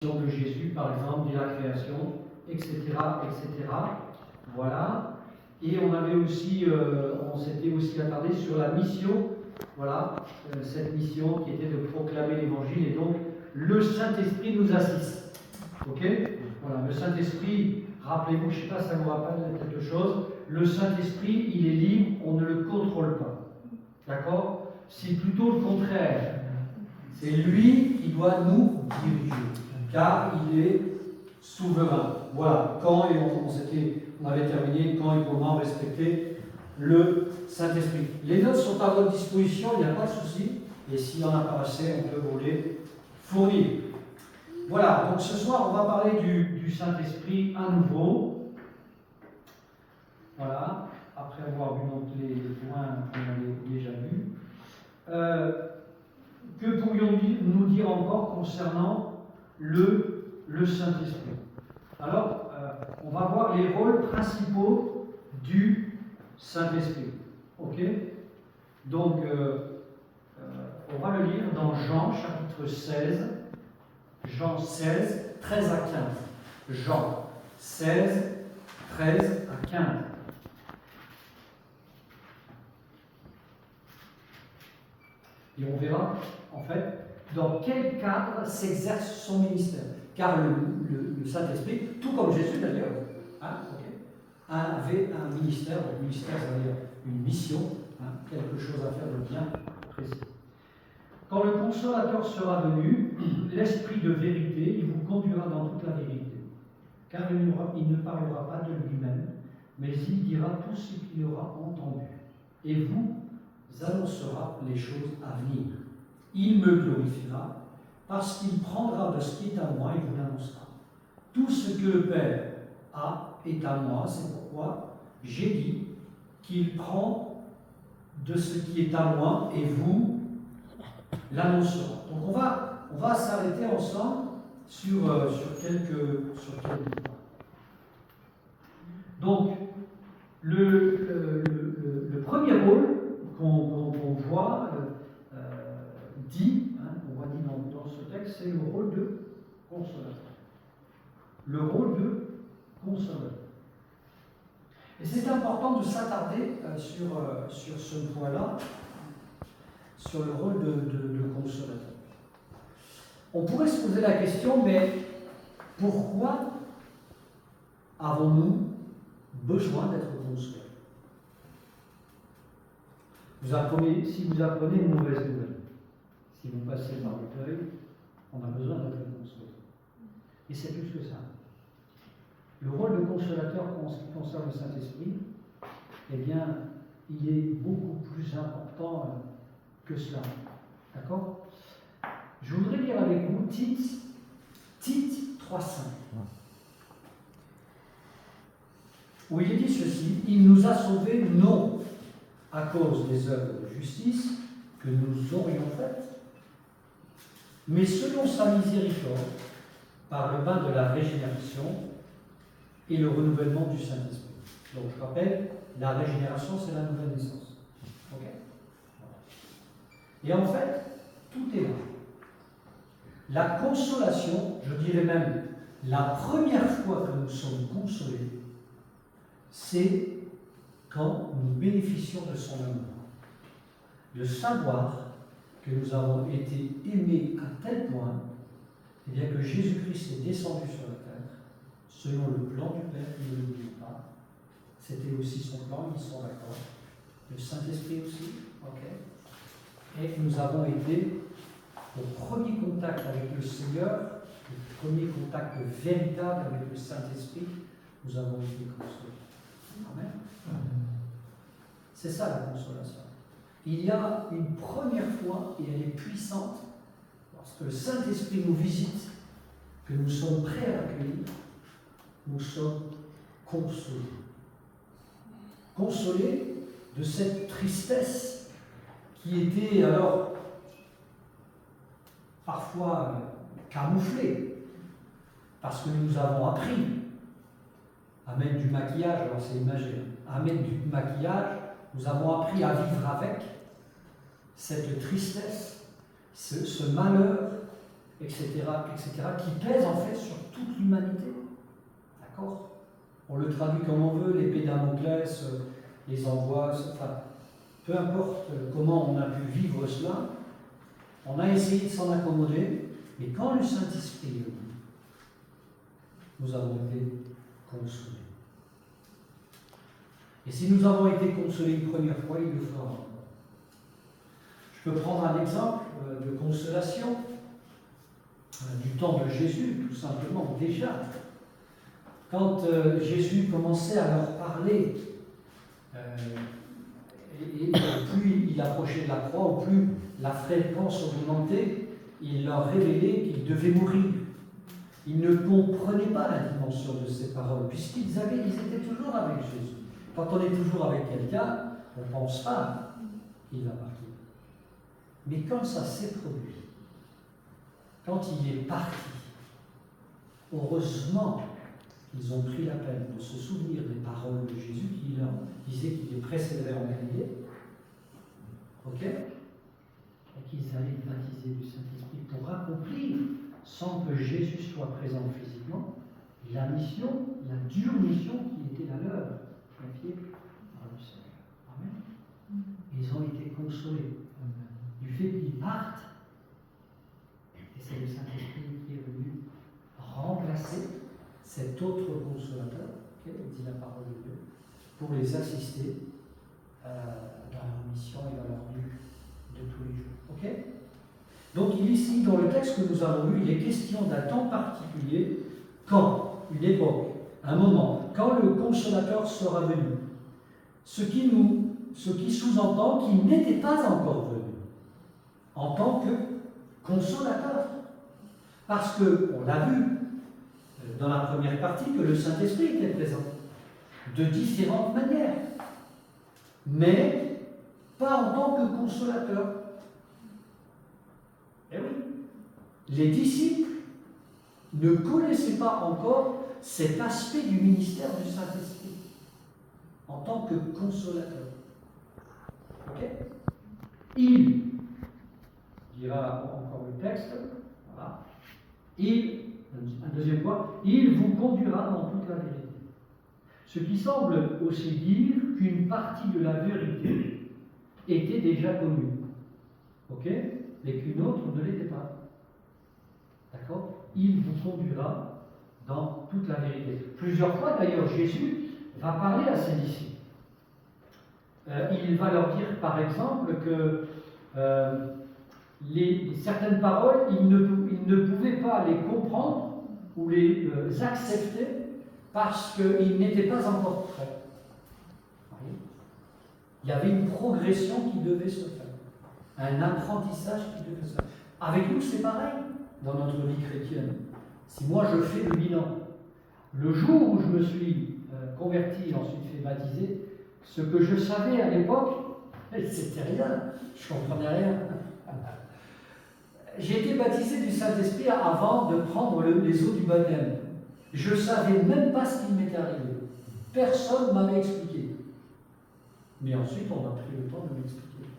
de Jésus, par exemple, dès la création, etc., etc. Voilà. Et on avait aussi, on s'était aussi attardé sur la mission, voilà, cette mission qui était de proclamer l'Évangile, et donc le Saint-Esprit nous assiste. Ok? Voilà, le Saint-Esprit, rappelez-vous, je ne sais pas si ça vous rappelle quelque chose, le Saint-Esprit, il est libre, on ne le contrôle pas. D'accord? C'est plutôt le contraire. C'est lui qui doit nous diriger, car il est souverain. Voilà, quand on avait terminé, quand et comment respecter le Saint-Esprit. Les notes sont à votre disposition, il n'y a pas de souci, et s'il n'y en a pas assez, on peut vous les fournir. Voilà, donc ce soir, on va parler du Saint-Esprit à nouveau. Voilà, après avoir vu donc les points qu'on avait déjà vus. Que pourrions-nous dire encore concernant le Saint-Esprit? Alors, on va voir les rôles principaux du Saint-Esprit. Ok? Donc, on va le lire dans Jean, chapitre 16. Jean 16, 13 à 15. Jean 16, 13 à 15. Et on verra, en fait, dans quel cadre s'exerce son ministère. Car le Saint-Esprit, tout comme Jésus d'ailleurs, avait un ministère. Le ministère, ça veut dire une mission, quelque chose à faire de bien précis. Quand le Consolateur sera venu, l'Esprit de vérité, il vous conduira dans toute la vérité. Car il ne parlera pas de lui-même, mais il dira tout ce qu'il aura entendu. Et vous annoncera les choses à venir. Il me glorifiera, parce qu'il prendra de ce qui est à moi et vous l'annoncera. Tout ce que le Père a est à moi, c'est pourquoi j'ai dit qu'il prend de ce qui est à moi et vous l'annoncera. Donc on va s'arrêter ensemble sur quelques points. Donc le premier rôle qu'on voit dit, on va dire dans ce texte, c'est le rôle de consolateur. Le rôle de consolateur. Et c'est important de s'attarder sur ce point-là, sur le rôle de consolateur. On pourrait se poser la question, mais pourquoi avons-nous besoin d'être consolés? Si vous apprenez une mauvaise nouvelle, si vous passez par le deuil, on a besoin d'être consolé. Et c'est plus que ça. Le rôle de consolateur en ce qui concerne le Saint-Esprit, eh bien, il est beaucoup plus important que cela. D'accord? Je voudrais lire avec vous Tite 3,5, où il est dit ceci: il nous a sauvés non à cause des œuvres de justice que nous aurions faites, mais selon sa miséricorde, par le bain de la régénération et le renouvellement du Saint-Esprit. Donc je rappelle, la régénération, c'est la nouvelle naissance. Ok? Et en fait, tout est là. La consolation, je dirais même la première fois que nous sommes consolés, c'est quand nous bénéficions de son amour. De savoir que nous avons été aimés à tel point, eh bien que Jésus-Christ est descendu sur la terre, selon le plan du Père, il ne l'oublie pas. C'était aussi son plan, ils sont d'accord. Le Saint-Esprit aussi, ok. Et nous avons été au premier contact avec le Seigneur, le premier contact véritable avec le Saint-Esprit, nous avons été consolés. Amen. C'est ça la consolation. Il y a une première fois, et elle est puissante, lorsque le Saint-Esprit nous visite, que nous sommes prêts à l'accueillir, nous sommes consolés. Consolés de cette tristesse qui était alors parfois camouflée, parce que nous avons appris à mettre du maquillage, alors c'est imagé, à mettre du maquillage, nous avons appris à vivre avec cette tristesse, ce malheur etc., qui pèse en fait sur toute l'humanité. D'accord? On le traduit comme on veut, l'épée Damoclès, les angoisses, enfin, peu importe comment on a pu vivre cela, on a essayé de s'en accommoder, mais quand le Saint-Esprit est venu, nous avons été consolés. Et si nous avons été consolés une première fois, il le fera encore. Je peux prendre un exemple de consolation du temps de Jésus, tout simplement. Déjà, quand Jésus commençait à leur parler, et plus il approchait de la croix, ou plus la fréquence augmentait, il leur révélait qu'ils devaient mourir. Ils ne comprenaient pas la dimension de ces paroles, puisqu'ils étaient toujours avec Jésus. Quand on est toujours avec quelqu'un, on ne pense pas qu'il va partir. Mais quand ça s'est produit, quand il est parti, heureusement qu'ils ont pris la peine de se souvenir des paroles de Jésus qui leur disait qu'il les précéderait en Galilée, ok, et qu'ils allaient baptiser du Saint-Esprit pour accomplir, sans que Jésus soit présent physiquement, la mission, la dure mission qui était la leur, confiée par le Seigneur. Amen. Ils ont été consolés du fait qu'ils partent, et c'est le Saint-Esprit qui est venu remplacer cet autre consolateur, dit la parole de Dieu, pour les assister dans leur mission et dans leur vie de tous les jours. Ok? Donc ici, dans le texte que nous avons lu, il est question d'un temps particulier, quand, une époque, un moment, quand le consolateur sera venu. Ce qui sous-entend qu'il n'était pas encore venu en tant que consolateur. Parce qu'on l'a vu dans la première partie que le Saint-Esprit était présent de différentes manières, mais pas en tant que consolateur. Eh oui, les disciples ne connaissaient pas encore cet aspect du ministère du Saint-Esprit en tant que consolateur. Ok? Il dira encore le texte, voilà. Un deuxième point, il vous conduira dans toute la vérité. Ce qui semble aussi dire qu'une partie de la vérité était déjà connue, ok, mais qu'une autre ne l'était pas. D'accord? Il vous conduira dans toute la vérité. Plusieurs fois d'ailleurs, Jésus va parler à ses disciples. Il va leur dire par exemple que certaines paroles, ils ne pouvaient pas les comprendre ou les accepter parce qu'ils n'étaient pas encore prêts. Il y avait une progression qui devait se faire, un apprentissage qui devait se faire. Avec nous, c'est pareil dans notre vie chrétienne. Si moi je fais le bilan, le jour où je me suis converti et ensuite fait baptiser, ce que je savais à l'époque, c'était rien, je ne comprenais rien. J'ai été baptisé du Saint-Esprit avant de prendre les eaux du baptême. Je ne savais même pas ce qui m'était arrivé. Personne ne m'avait expliqué. Mais ensuite, on a pris le temps de m'expliquer.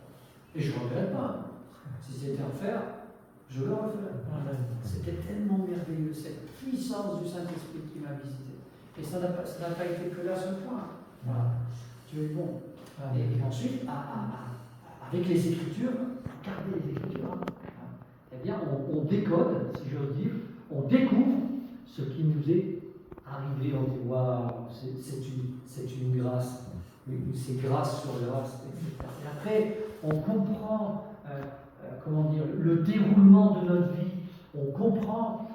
Et je ne regrette pas. Si c'était à faire, je le referais. C'était tellement merveilleux, cette puissance du Saint-Esprit qui m'a visité. Et ça n'a pas été que là ce point. Voilà. Dieu est bon. Et ensuite, avec les Écritures, regardez les Écritures. Eh bien, on décode, si j'ose dire, on découvre ce qui nous est arrivé. On dit, waouh, c'est une grâce. C'est grâce sur grâce, etc. Et après, on comprend, le déroulement de notre vie. On comprend,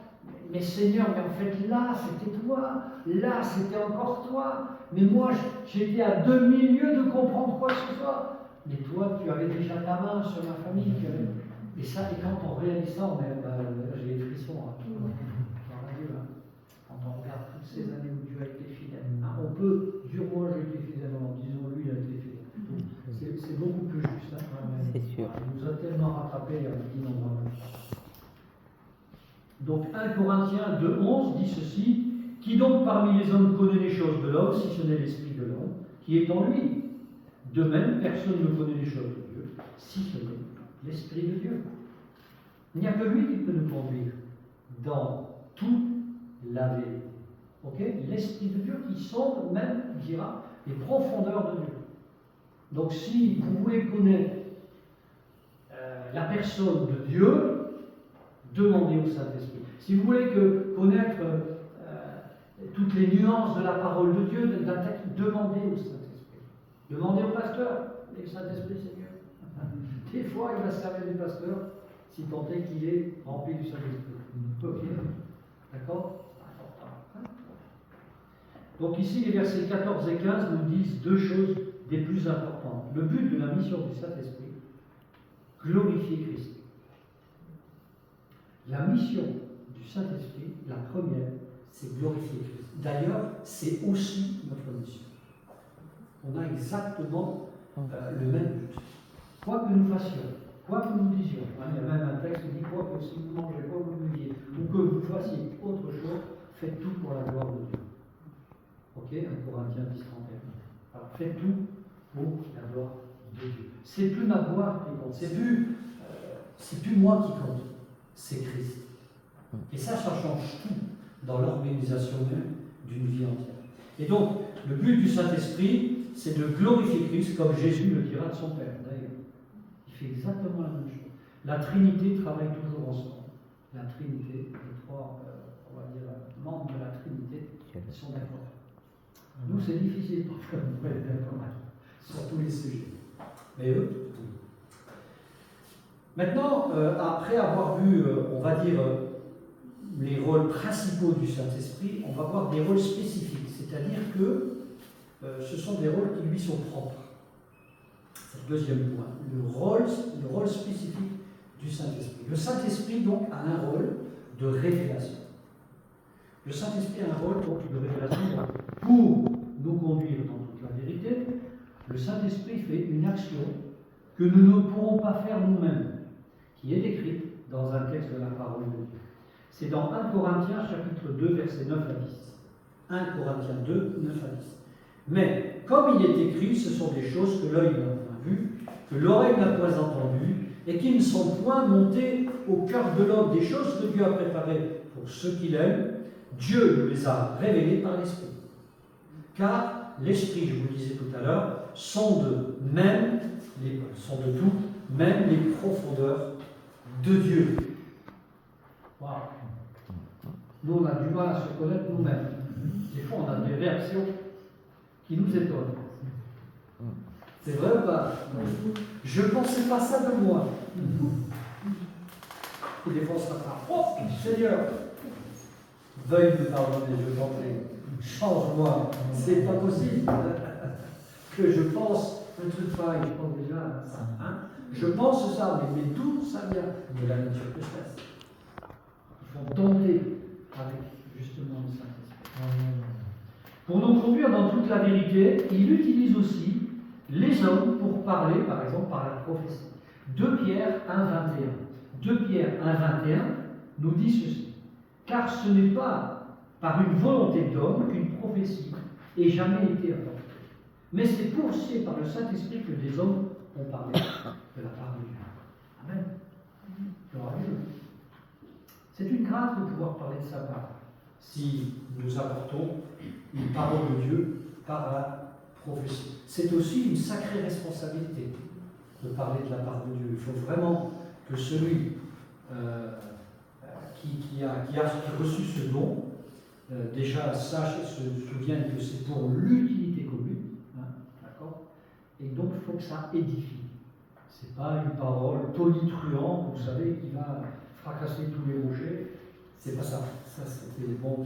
mais Seigneur, mais en fait, là, c'était toi. Là, c'était encore toi. Mais moi, j'étais à demi-lieu de comprendre quoi que ce soit. Mais toi, tu avais déjà ta main sur ma famille. Et ça, et quand on réalise ça, j'ai les frissons. Quand on regarde toutes ces années où Dieu a été fidèle, on peut dire moi j'ai été fidèle, disons lui il a été fidèle. C'est beaucoup plus juste. C'est sûr. Il nous a tellement rattrapés innombrables. Donc 1 Corinthiens 2,11 dit ceci: qui donc parmi les hommes connaît les choses de l'homme, si ce n'est l'esprit de l'homme, qui est en lui? De même, personne ne connaît les choses de Dieu, si ce n'est l'Esprit de Dieu. Il n'y a que lui qui peut nous conduire dans toute la vérité. Okay? L'Esprit de Dieu qui sonde même, dira, les profondeurs de Dieu. Donc si vous voulez connaître la personne de Dieu, demandez au Saint-Esprit. Si vous voulez connaître toutes les nuances de la parole de Dieu, de la tête, demandez au Saint-Esprit. Demandez au pasteur. Et le Saint-Esprit, c'est mieux. Des fois, il va se servir du pasteur, si tant est qu'il est rempli du Saint-Esprit. Ok. D'accord? Important. Donc ici, les versets 14 et 15 nous disent deux choses des plus importantes. Le but de la mission du Saint-Esprit, glorifier Christ. La mission du Saint-Esprit, la première, c'est glorifier Christ. D'ailleurs, c'est aussi notre mission. On a exactement le même but. Quoi que nous fassions, quoi que nous disions, il y a même un texte qui dit quoi que si vous mangez, quoi que vous buviez, ou que vous fassiez autre chose, faites tout pour la gloire de Dieu. Ok, 1 Corinthiens 10, 31. Alors faites tout pour la gloire de Dieu. C'est plus ma gloire qui compte, c'est plus moi qui compte, c'est Christ. Et ça change tout dans l'organisation même d'une vie entière. Et donc, le but du Saint-Esprit, c'est de glorifier Christ, comme Jésus le dira de son Père, d'ailleurs. Il fait exactement la même chose. La Trinité travaille toujours ensemble. La Trinité, les trois, on va dire, membres de la Trinité, sont d'accord. Nous, c'est difficile parfois de nous être d'accord sur tous les sujets. Mais eux, maintenant, après avoir vu, on va dire, les rôles principaux du Saint-Esprit, on va voir des rôles spécifiques, c'est-à-dire que ce sont des rôles qui lui sont propres. C'est le deuxième point, le rôle spécifique du Saint-Esprit. Le Saint-Esprit, donc, a un rôle de révélation. Le Saint-Esprit a un rôle donc, de révélation pour nous conduire dans toute la vérité. Le Saint-Esprit fait une action que nous ne pourrons pas faire nous-mêmes, qui est décrite dans un texte de la parole de Dieu. C'est dans 1 Corinthiens chapitre 2, versets 9 à 10. 1 Corinthiens 2, 9 à 10. Mais, comme il est écrit, ce sont des choses que l'œil n'a point vues, que l'oreille n'a point entendues, et qui ne sont point montées au cœur de l'homme, des choses que Dieu a préparées pour ceux qui l'aiment. Dieu nous les a révélées par l'Esprit. Car l'Esprit, je vous le disais tout à l'heure, sonde tout, même les profondeurs de Dieu. Wow. Nous, on a du mal à se connaître nous-mêmes. Des fois, on a des réactions qui nous étonnent. C'est vrai ou pas? Je ne pensais pas ça de moi. Et des fois, on sera pas. Oh, Seigneur, veuille me pardonner, je t'en prie. Change-moi. C'est pas possible que je pense un truc pareil. Je pense déjà ça. Hein? Je pense ça, mais d'où ça vient? De la nature que je reste. Il faut tenter avec justement le Saint-Esprit. Pour nous conduire dans toute la vérité, il utilise aussi les hommes pour parler, par exemple, par la prophétie. 2 Pierre 1, 21. 2 Pierre 1, 21 nous dit ceci. Car ce n'est pas par une volonté d'homme qu'une prophétie ait jamais été apportée. Mais c'est poussé par le Saint-Esprit que des hommes ont parlé de la part de Dieu. Amen. Gloire à Dieu. C'est une grâce de pouvoir parler de sa part, si nous apportons une parole de Dieu par la prophétie. C'est aussi une sacrée responsabilité de parler de la part de Dieu. Il faut vraiment que celui qui a reçu ce don, déjà sache et se souvienne que c'est pour l'utilité commune. Hein, d'accord? Et donc il faut que ça édifie. Ce n'est pas une parole tonitruante, vous savez, qui va fracasser tous les rochers. C'est pas ça. Ça, c'était bon pour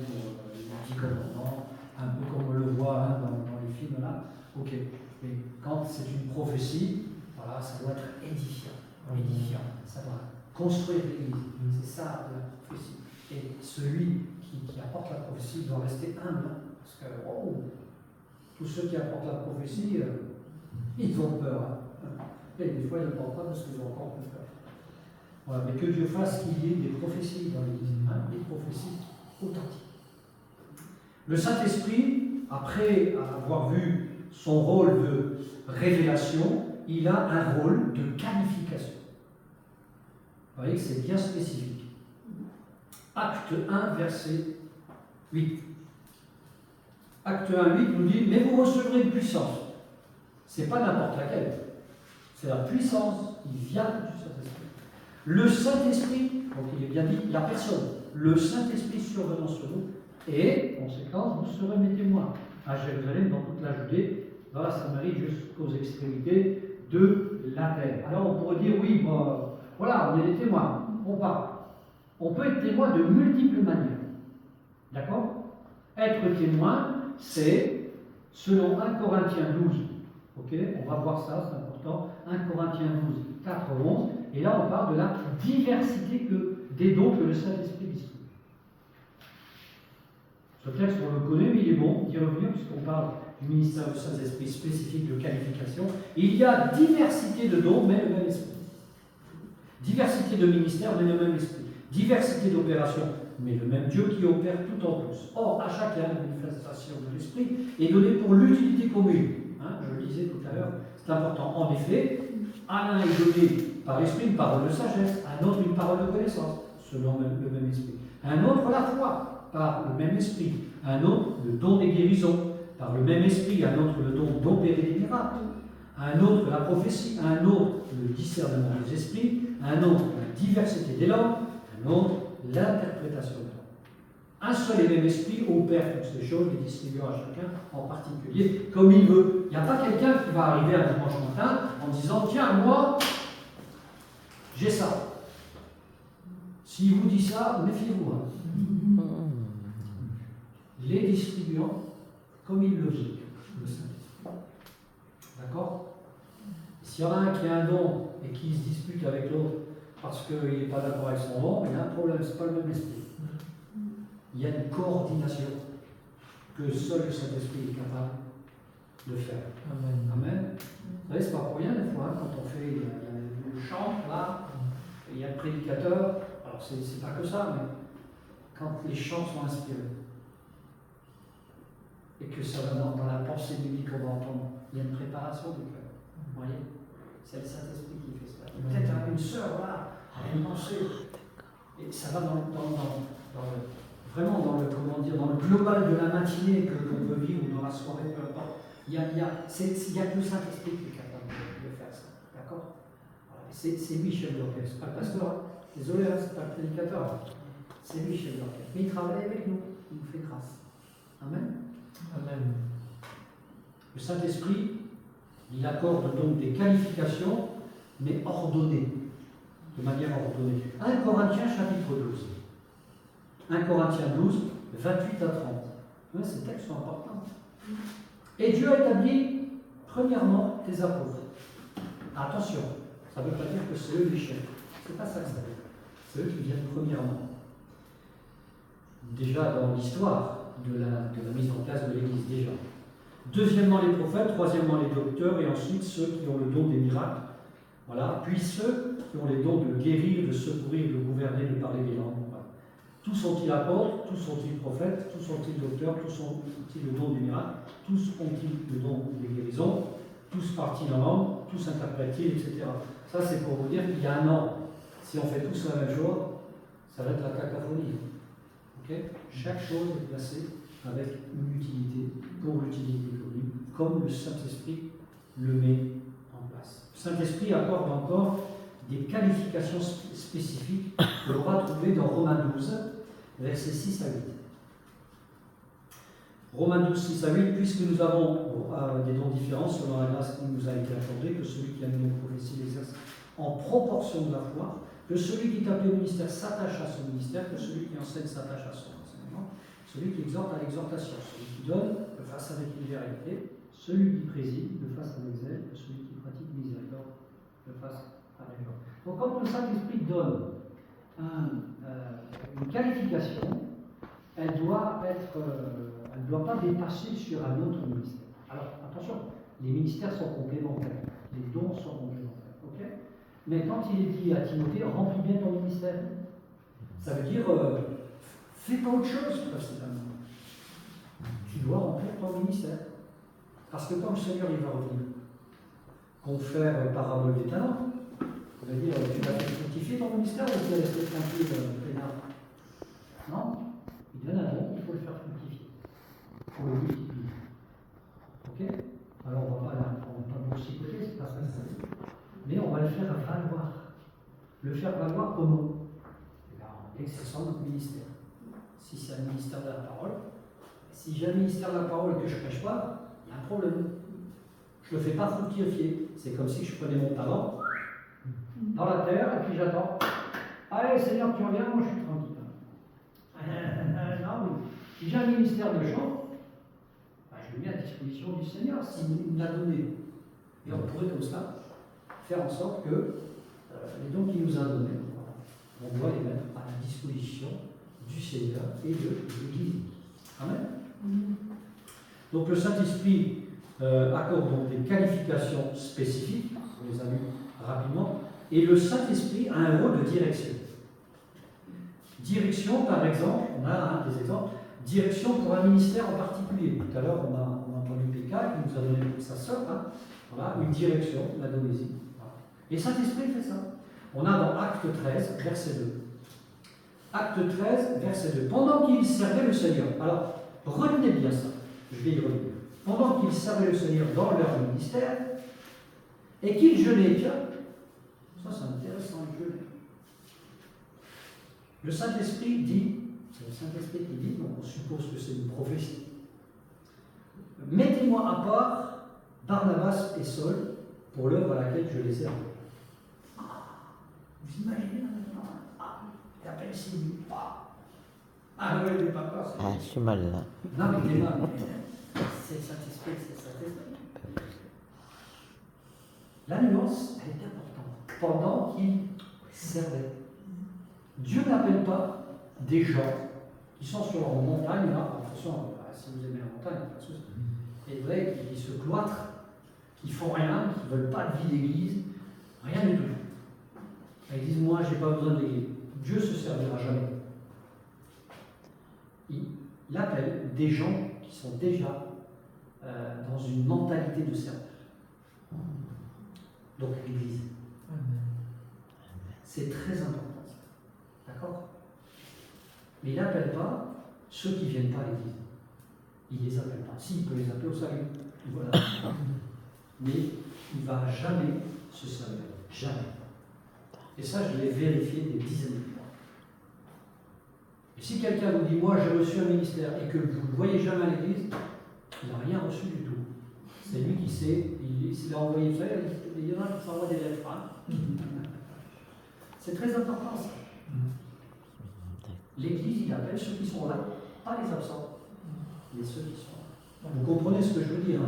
les petits commandements, un peu comme on le voit hein, dans les films là. Ok. Mais quand c'est une prophétie, voilà, ça doit être édifiant. Édifiant. Ça doit construire l'Église. C'est ça la prophétie. Et celui qui apporte la prophétie doit rester humble. Parce que tous ceux qui apportent la prophétie, ils ont peur. Hein. Et des fois, ils ne parlent pas parce qu'ils ont encore plus peur. Voilà, mais que Dieu fasse qu'il y ait des prophéties dans l'Église, hein, des prophéties authentiques. Le Saint-Esprit, après avoir vu son rôle de révélation, il a un rôle de qualification. Vous voyez que c'est bien spécifique. Acte 1, verset 8. Acte 1, 8 nous dit, mais vous recevrez une puissance. C'est pas n'importe laquelle. C'est la puissance qui vient du Saint-Esprit. Le Saint-Esprit, donc il est bien dit, la personne, le Saint-Esprit survenant sur vous, et, conséquence, vous serez mes témoins à Jérusalem, dans toute la Judée, dans la Samarie, jusqu'aux extrémités de la terre. Alors on pourrait dire, oui, bon, voilà, on est des témoins, on parle. On peut être témoin de multiples manières. D'accord? Être témoin, c'est, selon 1 Corinthiens 12, ok, on va voir ça, c'est important, 1 Corinthiens 12, 4, 11, et là on parle de la diversité des dons que le Saint-Esprit distribue. Ce texte, on le connaît, mais il est bon d'y revenir, puisqu'on parle du ministère du Saint-Esprit spécifique de qualification. Il y a diversité de dons, mais le même esprit. Diversité de ministères, mais le même esprit. Diversité d'opérations, mais le même Dieu qui opère tout en tous. Or, à chacun, la manifestation de l'esprit est donnée pour l'utilité commune. Je le disais tout à l'heure, c'est important. En effet, à l'un est donné par l'esprit une parole de sagesse, à un autre une parole de connaissance, selon le même esprit. À un autre la foi, par le même esprit. À un autre le don des guérisons, par le même esprit. À un autre le don d'opérer des miracles. À un autre la prophétie. À un autre le discernement des esprits. À un autre la diversité des langues. À un autre l'interprétation de langues. Un seul et même esprit opère toutes ces choses, les distribuant à chacun en particulier comme il veut. Il n'y a pas quelqu'un qui va arriver un dimanche matin en disant « Tiens, moi, j'ai ça. » S'il vous dit ça, méfiez-vous. Les distribuant comme il le veut, le Saint-Esprit. D'accord? S'il y en a un qui a un don et qui se dispute avec l'autre parce qu'il n'est pas d'accord avec son don, il y a un problème, ce n'est pas le même esprit. Il y a une coordination que seul le Saint-Esprit est capable de faire. Amen. Amen. Vous savez, c'est pas pour rien des fois, quand on fait, il y a le chant là, et il y a le prédicateur, alors c'est pas que ça, mais quand les chants sont inspirés, et que ça va dans la pensée biblique qu'on va entendre, il y a une préparation du cœur. Vous voyez? C'est le Saint-Esprit qui fait ça. Peut-être une sœur là, a une pensée, et ça va vraiment dans le global de la matinée que l'on peut vivre, ou dans la soirée, peu importe. Il y a que le Saint-Esprit qui est capable de faire ça. D'accord? Voilà. C'est lui chef d'orchestre, c'est pas le pasteur. Hein. Désolé, hein, c'est pas le prédicateur. C'est lui chef d'orchestre. Mais il travaille avec nous, il nous fait grâce. Amen. Amen. Le Saint-Esprit, il accorde donc des qualifications, mais ordonnées, de manière ordonnée. 1 Corinthiens chapitre 12. 1 Corinthiens 12, 28 à 30. Ouais, ces textes sont importants. Et Dieu a établi, premièrement, tes apôtres. Attention, ça ne veut pas dire que c'est eux les chefs. C'est pas ça que ça veut dire. C'est eux qui viennent premièrement. Déjà dans l'histoire de la mise en place de l'Église, déjà. Deuxièmement, les prophètes. Troisièmement, les docteurs. Et ensuite, ceux qui ont le don des miracles. Voilà. Puis ceux qui ont les dons de guérir, de secourir, de gouverner, de parler des langues. Voilà. Tous sont-ils apôtres, tous sont-ils prophètes, tous sont-ils docteurs, tous ont-ils le don des miracles, tous ont-ils le don des guérisons, tous partis en langue, tous interprétés, etc. Ça, c'est pour vous dire qu'il y a un ordre. Si on fait tous la même chose, ça va être la cacophonie. Okay? Chaque chose est placée avec une utilité, pour l'utilité commune, comme le Saint-Esprit le met en place. Le Saint-Esprit accorde encore des qualifications spécifiques que l'on va trouver dans Romains 12, versets 6 à 8. Romains 12, 6 à 8, puisque nous avons des dons différents selon la grâce qui nous a été accordée, que celui qui a une prophétie l'exerce en proportion de la foi, que celui qui est appelé au ministère s'attache à son ministère, que celui qui enseigne s'attache à son enseignement, celui qui exhorte à l'exhortation, celui qui donne le fasse avec libéralité, celui qui préside le fasse avec zèle, que celui qui pratique miséricorde le fasse avec joie. Donc quand le Saint-Esprit donne une qualification, elle ne doit pas dépasser sur un autre ministère. Alors attention, les ministères sont complémentaires, les dons sont complémentaires. Okay? Mais quand il est dit à Timothée, remplis bien ton ministère, ça veut dire, fais pas autre chose précédemment. Tu dois remplir ton ministère. Parce que quand le Seigneur il va revenir, confère parabole des talents, Ça veut dire, tu vas faire fructifier ton ministère ou tu vas rester tranquille, peinard? Non? Il donne un don, il faut le faire fructifier. Il faut le multiplier. Ok? Alors on va pas boursicoter, c'est pas ça. Mais on va le faire valoir. Le faire valoir comment? En exerçant notre ministère. Si c'est un ministère de la parole, si j'ai un ministère de la parole et que je ne prêche pas, il y a un problème. Je ne le fais pas fructifier. C'est comme si je prenais mon talent dans la terre et puis j'attends. Allez Seigneur, tu reviens, moi je suis tranquille. Non, mais si j'ai un ministère de chant, je le mets à disposition du Seigneur s'il nous l'a donné. Et on pourrait comme ça faire en sorte que les dons qu'il nous a donnés, on doit les mettre à la disposition du Seigneur et de l'Église. Amen. Donc le Saint-Esprit accorde donc des qualifications spécifiques, on les a vues rapidement, et le Saint-Esprit a un rôle de direction. Direction, par exemple, on a des exemples, direction pour un ministère en particulier. Tout à l'heure, on a entendu Péka qui nous a donné sa sœur, voilà, une direction, l'Indonésie. Voilà. Et le Saint-Esprit fait ça. On a dans Acte 13, verset 2. Acte 13, verset 2. Pendant qu'ils servaient le Seigneur, alors retenez bien ça, je vais y revenir. Pendant qu'ils servaient le Seigneur dans leur ministère, et qu'ils jeûnaient, tiens, ça c'est intéressant, le jeûner. Le Saint-Esprit dit, c'est le Saint-Esprit qui dit, donc on suppose que c'est une prophétie. Mettez-moi à part Barnabas et Saul pour l'œuvre à laquelle je les ai appelés. Vous imaginez maintenant, il appelle Sylvie. Ah oui, il n'est pas peur. Je suis mal là. Non, mais il est mal. C'est le Saint-Esprit, c'est le Saint-Esprit. La nuance, elle est importante. Pendant qu'ils servaient. Dieu n'appelle pas des gens qui sont sur leur montagne, là, attention, si vous aimez la montagne, pas de souci. Et vrai, qui se cloîtrent, qui font rien, qui ne veulent pas de vie d'église, rien du tout. Ils disent, moi, je n'ai pas besoin de l'église. Dieu ne se servira jamais. Il appelle des gens qui sont déjà dans une mentalité de service. Donc l'église. C'est très important. D'accord? Mais il n'appelle pas ceux qui ne viennent pas à l'église. Il ne les appelle pas. Si, il peut les appeler au salut. Voilà. Mais il ne va jamais se servir. Jamais. Et ça, je l'ai vérifié des dizaines de fois. Et si quelqu'un vous dit, moi j'ai reçu un ministère, et que vous ne le voyez jamais à l'église, il n'a rien reçu du tout. C'est lui qui sait, s'il a envoyé ça, il y en a qui s'envoient des lettres. C'est très important ça. L'église, il appelle ceux qui sont là, pas les absents, mais ceux qui sont là. Vous comprenez ce que je veux dire,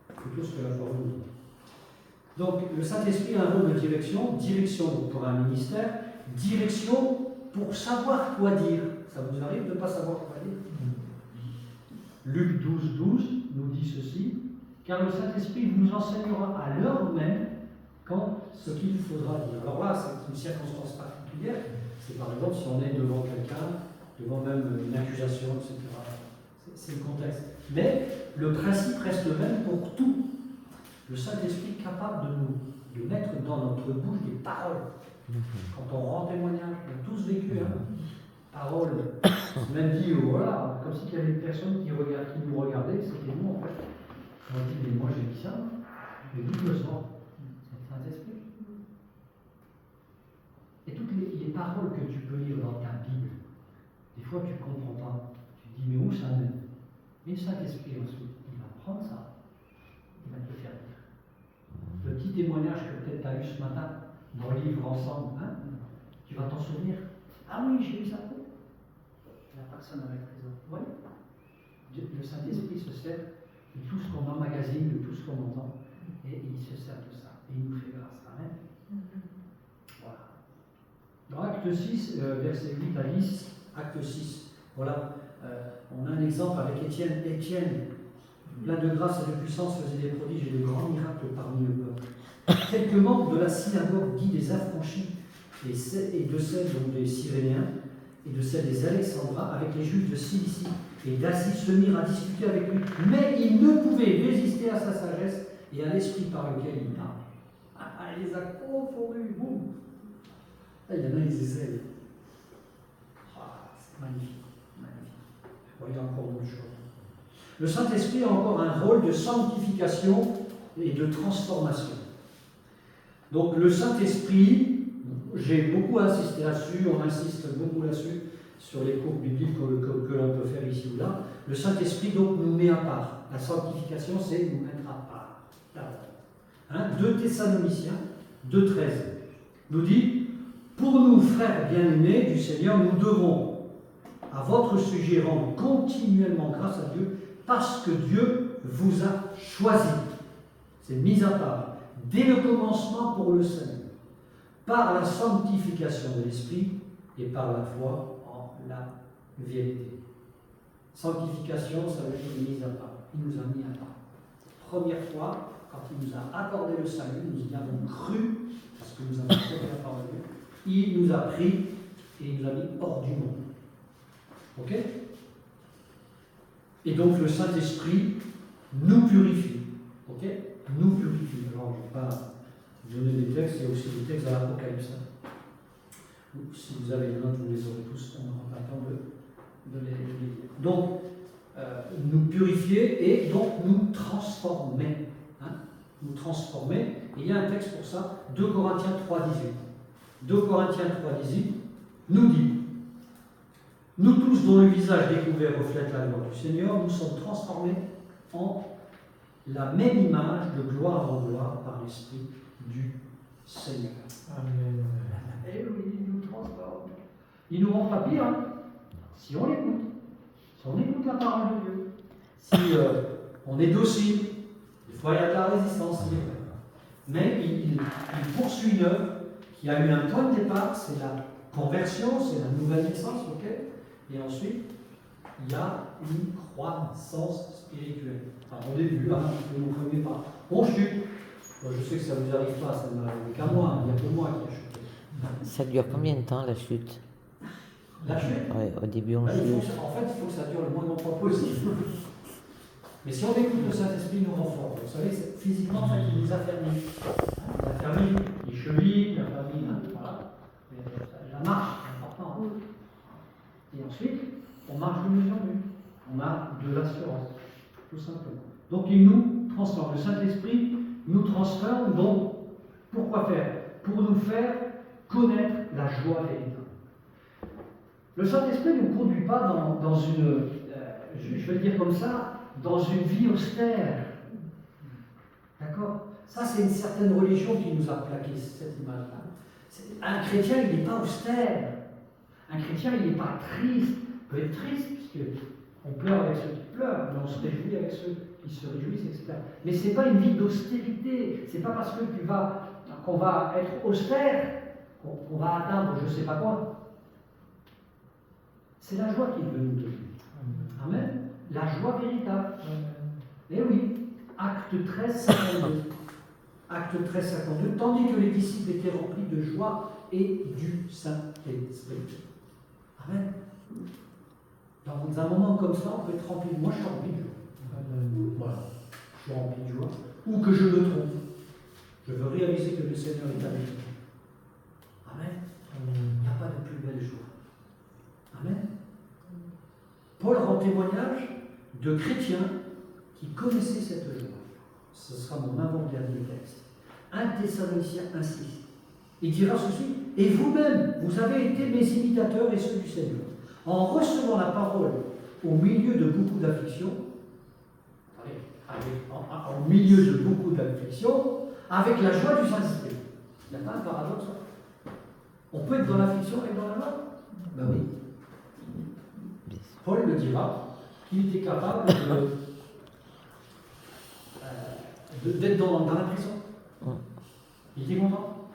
plutôt ce que la parole nous dit. Donc, le Saint-Esprit a un rôle de direction, direction pour un ministère, direction pour savoir quoi dire. Ça vous arrive de ne pas savoir quoi dire? Luc 12, 12 nous dit ceci, car le Saint-Esprit nous enseignera à l'heure même ce qu'il faudra dire. Alors là, c'est une circonstance particulière. C'est par exemple si on est devant quelqu'un, devant même une accusation, etc. C'est le contexte. Mais le principe reste le même pour tout. Le Saint-Esprit est capable de mettre dans notre bouche des paroles. Quand on rend témoignage, on a tous vécu, paroles. C'est même dit, voilà, comme s'il y avait une personne qui nous regardait, c'était nous en fait. On dit, mais moi j'ai dit ça, mais d'où le sens? C'est le Saint-Esprit. Et toutes les paroles que tu peux lire dans ta Bible, des fois tu ne comprends pas. Tu te dis, mais où ça mène? Mais le Saint-Esprit ensuite, il va prendre ça, il va te le faire dire. Le petit témoignage que peut-être tu as eu ce matin dans le livre ensemble, tu vas t'en souvenir. Ah oui, j'ai eu ça. La personne avec raison. Oui. Le Saint-Esprit se sert de tout ce qu'on emmagasine, de tout ce qu'on entend, et il se sert de ça. Et il nous fait grâce. Amen. Voilà. Dans Acte 6, verset 8 à 10, Acte 6, voilà, on a un exemple avec Étienne. Étienne, plein de grâce et de puissance, faisait des prodiges et de grands miracles parmi le peuple. Quelques membres de la synagogue dits des affranchis et de celle des Cyréniens et de celle des Alexandrins avec les Juifs de Cilicie et d'Asie se mirent à discuter avec lui, mais ils ne pouvaient résister à sa sagesse et à l'esprit par lequel il parlait. Il les a confondus. Boum. Ah, il y en a, ils essayent. Ah, c'est magnifique. Magnifique. Bon, il y a encore d'autres choses. Le Saint-Esprit a encore un rôle de sanctification et de transformation. Donc le Saint-Esprit, j'ai beaucoup insisté là-dessus, on insiste beaucoup là-dessus, sur les cours bibliques que l'on peut faire ici ou là. Le Saint-Esprit donc nous met à part. La sanctification, c'est nous mettre à part. Hein, 2 Thessaloniciens 2,13 nous dit: pour nous, frères bien-aimés du Seigneur, nous devons à votre sujet rendre continuellement grâce à Dieu, parce que Dieu vous a choisi. C'est mis à part dès le commencement pour le salut, par la sanctification de l'Esprit et par la foi en la vérité. Sanctification, ça veut dire mise à part. Il nous a mis à part. Première fois, quand il nous a accordé le salut, nous y avons cru, parce que nous avons cru la parole de Dieu, il nous a pris et il nous a mis hors du monde. Ok? Et donc le Saint-Esprit nous purifie. Ok? Nous purifie. Alors je ne vais pas donner des textes, il y a aussi des textes dans l'Apocalypse. Si vous avez les notes, vous les aurez tous, on n'aura pas le temps de les lire. Donc, nous purifier et donc nous transformer. Hein? Nous transformer. Et il y a un texte pour ça, 2 Corinthiens 3,18. 2 Corinthiens 3,18 nous dit: nous tous dont le visage découvert reflète la gloire du Seigneur, nous sommes transformés en la même image de gloire en gloire par l'Esprit du Seigneur. Amen. Eh oui, il nous transforme. Il nous rend pas pire, hein, si on l'écoute. Si on écoute la parole de Dieu. Si on est docile, des fois il y a de la résistance, mais il poursuit une œuvre qui a eu un point de départ, c'est la conversion, c'est la nouvelle naissance, ok? Et ensuite, il y a une croissance spirituelle. Alors, au début, hein, mon premier pas, on chute. Bon, je sais que ça ne vous arrive pas, ça ne m'arrive qu'à moi, il n'y a que moi qui a chuté. Ça dure combien de temps la chute? La chute? Ouais, au début on chute. En fait, il faut que ça dure le moins longtemps possible. Mais si on écoute le Saint-Esprit, nous renforce. Vous savez, physiquement, en fait, il nous affermit. Il nous affermit les chevilles, il affermit la marche, c'est important. Et ensuite, on marche de mieux en mieux. On a de l'assurance, tout simplement. Donc il nous transforme. Le Saint-Esprit nous transforme, donc pourquoi faire? Pour nous faire connaître la joie véritable. Le Saint-Esprit ne nous conduit pas dans une, je vais le dire comme ça, dans une vie austère. D'accord? Ça, c'est une certaine religion qui nous a plaqué cette image-là. Un chrétien, il n'est pas austère. Un chrétien, il n'est pas triste. Il peut être triste, puisqu'on pleure avec ceux qui pleurent, mais on se réjouit avec ceux qui se réjouissent, etc. Mais ce n'est pas une vie d'austérité. Ce n'est pas parce que qu'on va être austère qu'on va atteindre je ne sais pas quoi. C'est la joie qu'il veut nous donner. Amen. La joie véritable. Eh oui, acte 13, 52. Acte 13, 52. Tandis que les disciples étaient remplis de joie et du Saint-Esprit. Amen. Dans un moment comme ça, on peut être rempli de. Moi, je suis rempli de joie. Voilà. Je suis rempli de joie. Où que je me trouve, je veux réaliser que le Seigneur est avec moi. Amen. Il n'y a pas de plus belle joie. Amen. Paul rend témoignage de chrétiens qui connaissaient cette joie. Ce sera mon avant-dernier texte. 1 Thessaloniciens 1,6. Il dira ceci: et vous-même, vous avez été mes imitateurs et ceux du Seigneur, en recevant la parole au milieu de beaucoup d'afflictions, au milieu de beaucoup d'afflictions, avec la joie du Saint-Esprit. Il n'y a pas un paradoxe? On peut être dans l'affliction et dans la joie? Ben oui. Paul le dira, qu'il était capable d'être dans la prison. Il était content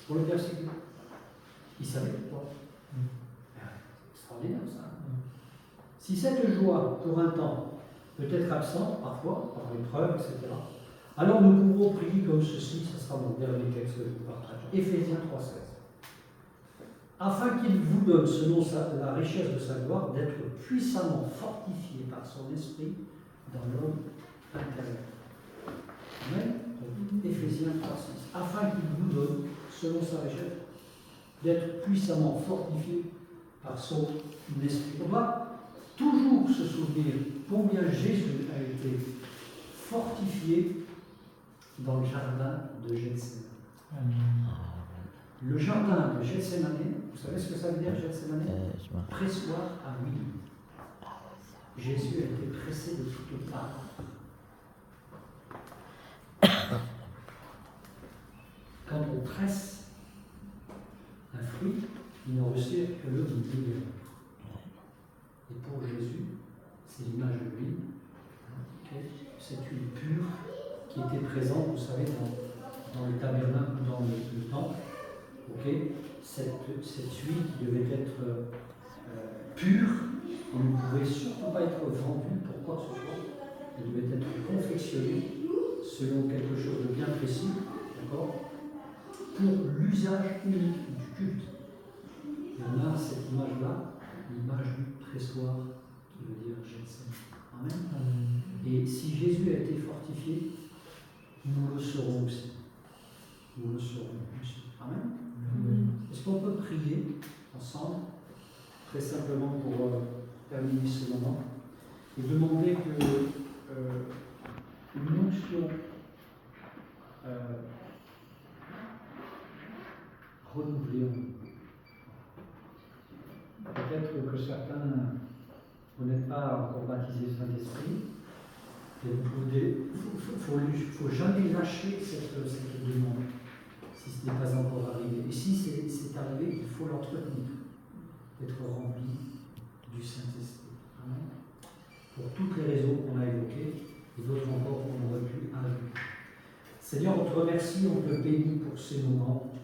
pour le persécuter. Il savait pourquoi. Extraordinaire ça. Si cette joie, pour un temps, peut être absente parfois, par l'épreuve, etc., alors nous pouvons prier comme ceci, ce sera mon dernier texte que je vous partage. Éphésiens 3,16. Afin qu'il vous donne, selon la richesse de sa gloire, d'être puissamment fortifié par son esprit dans l'homme intérieur. Amen. Donc, Éphésiens 3:6. Afin qu'il nous donne, selon sa richesse, d'être puissamment fortifiés par son esprit. On doit toujours se souvenir combien Jésus a été fortifié dans le jardin de Gethsémane. Le jardin de Gethsémane, vous savez ce que ça veut dire Gethsémane? Pressoir à huile. Jésus a été pressé de toutes parts. Quand on presse un fruit, il n'en retire que le meilleur. Et pour Jésus, c'est l'image de l'huile, cette huile pure qui était présente, vous savez, dans le tabernacle ou dans le temple. Cette huile qui devait être pure, elle ne pouvait surtout pas être vendue pour quoi que ce soit. Elle devait être confectionnée selon quelque chose de bien précis, d'accord, pour l'usage unique du culte. Et on a cette image-là, l'image du pressoir, qui veut dire Gethsémane. Amen. Et si Jésus a été fortifié, nous le serons aussi. Nous le serons aussi. Amen. Est-ce qu'on peut prier ensemble, très simplement pour terminer ce moment, et demander que une onction renouvelée en nous. Peut-être que certains, vous n'êtes pas encore baptisés du Saint-Esprit, et il ne faut jamais lâcher cette demande, si ce n'est pas encore arrivé. Et si c'est arrivé, il faut l'entretenir, être rempli du Saint-Esprit. Amen. Pour toutes les raisons qu'on a évoquées, et d'autres encore qu'on aurait pu ajouter. Seigneur, on te remercie, on te bénit pour ces moments.